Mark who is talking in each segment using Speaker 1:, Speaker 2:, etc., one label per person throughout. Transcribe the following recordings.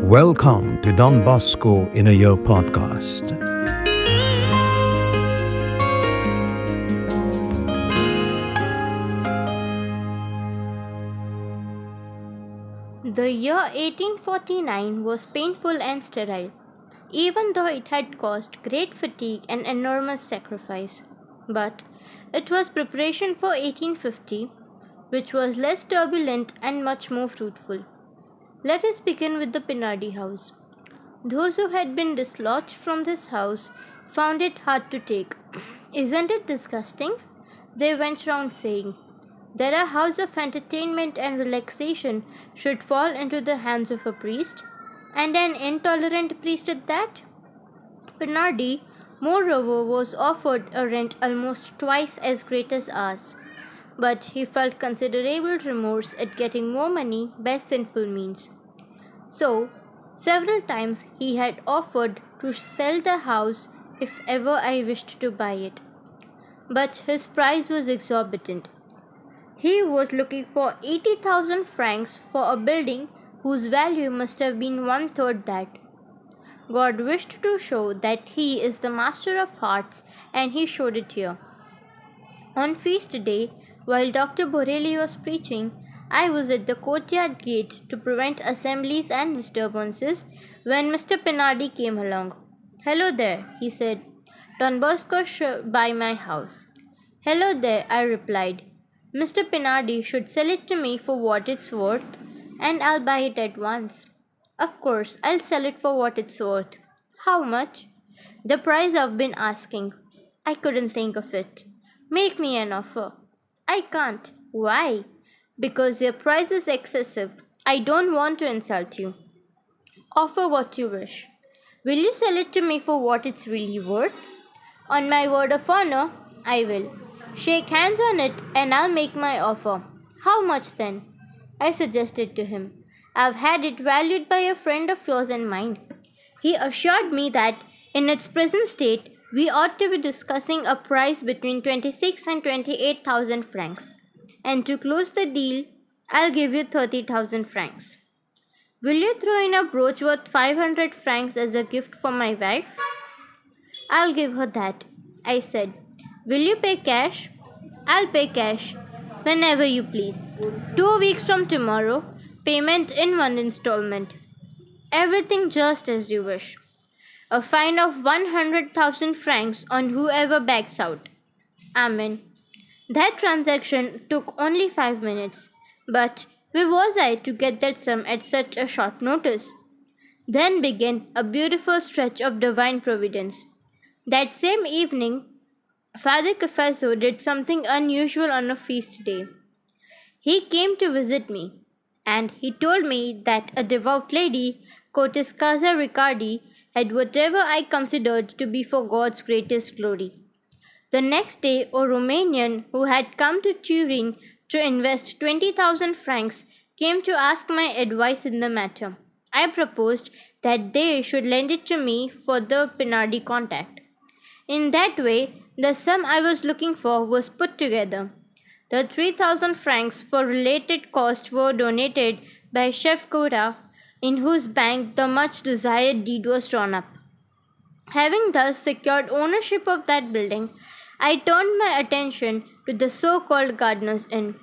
Speaker 1: Welcome to Don Bosco in a Year podcast.
Speaker 2: The year 1849 was painful and sterile, even though it had caused great fatigue and enormous sacrifice. But it was preparation for 1850, which was less turbulent and much more fruitful. Let us begin with the Pinardi house. Those who had been dislodged from this house found it hard to take. "Isn't it disgusting?" they went round saying, "that a house of entertainment and relaxation should fall into the hands of a priest, and an intolerant priest at that." Pinardi, moreover, was offered a rent almost twice as great as ours, but he felt considerable remorse at getting more money by sinful means. So, several times he had offered to sell the house if ever I wished to buy it. But his price was exorbitant. He was looking for 80,000 francs for a building whose value must have been one third that. God wished to show that He is the master of hearts, and He showed it here. On feast day, while Dr. Borelli was preaching, I was at the courtyard gate to prevent assemblies and disturbances when Mr. Pinardi came along. "Hello there," he said. "Don Bosco should buy my house." "Hello there," I replied. "Mr. Pinardi should sell it to me for what it's worth, and I'll buy it at once." "Of course, I'll sell it for what it's worth." "How much?" "The price I've been asking." I couldn't think of it. "Make me an offer." "I can't." "Why?" "Because your price is excessive. I don't want to insult you." "Offer what you wish." "Will you sell it to me for what it's really worth?" "On my word of honor, I will." "Shake hands on it, and I'll make my offer." "How much then?" I suggested to him. "I've had it valued by a friend of yours and mine. He assured me that, in its present state, we ought to be discussing a price between 26 and 28,000 francs. And to close the deal, I'll give you 30,000 francs. Will you throw in a brooch worth 500 francs as a gift for my wife?" "I'll give her that," I said. "Will you pay cash?" "I'll pay cash. Whenever you please. 2 weeks from tomorrow. Payment in one installment. Everything just as you wish. A fine of 100,000 francs on whoever backs out. Amen." That transaction took only 5 minutes. But where was I to get that sum at such a short notice? Then began a beautiful stretch of divine providence. That same evening, Father Cafasso did something unusual on a feast day. He came to visit me, and he told me that a devout lady, Countess Riccardi, had whatever I considered to be for God's greatest glory. The next day, a Romanian who had come to Turin to invest 20,000 francs came to ask my advice in the matter. I proposed that they should lend it to me for the Pinardi contact. In that way, the sum I was looking for was put together. The 3,000 francs for related costs were donated by Chef Cura, in whose bank the much desired deed was drawn up. Having thus secured ownership of that building, I turned my attention to the so-called Gardener's Inn.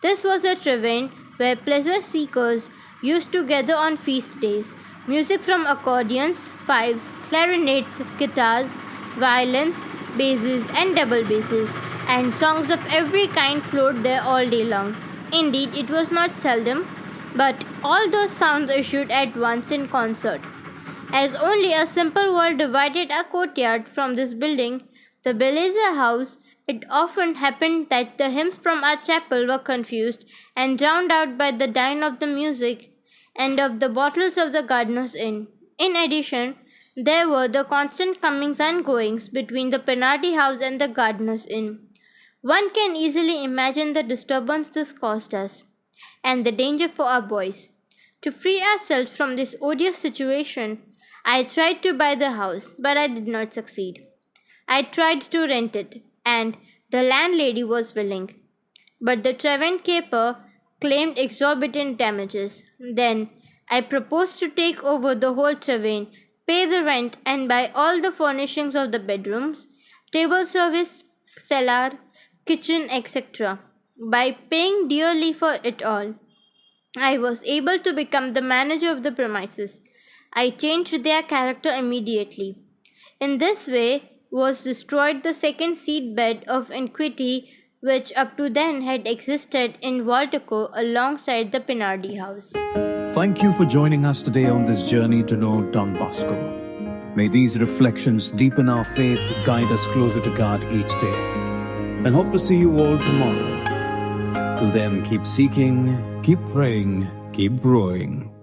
Speaker 2: This was a tavern where pleasure seekers used to gather on feast days. Music from accordions, fifes, clarinets, guitars, violins, basses, and double basses, and songs of every kind flowed there all day long. Indeed, it was not seldom, but all those sounds issued at once in concert. As only a simple wall divided a courtyard from this building, the Bellezza house, it often happened that the hymns from our chapel were confused and drowned out by the din of the music and of the bottles of the Gardener's Inn. In addition, there were the constant comings and goings between the Pinardi house and the Gardener's Inn. One can easily imagine the disturbance this caused us, and the danger for our boys. To free ourselves from this odious situation, I tried to buy the house, but I did not succeed. I tried to rent it, and the landlady was willing. But the tavern keeper claimed exorbitant damages. Then I proposed to take over the whole Trevane, pay the rent, and buy all the furnishings of the bedrooms, table service, cellar, kitchen, etc. By paying dearly for it all, I was able to become the manager of the premises. I changed their character immediately. In this way was destroyed the second seedbed of iniquity which up to then had existed in Walteco alongside the Pinardi house.
Speaker 1: Thank you for joining us today on this journey to know Don Bosco. May these reflections deepen our faith, guide us closer to God each day, and hope to see you all tomorrow. Till then, keep seeking, keep praying, keep growing.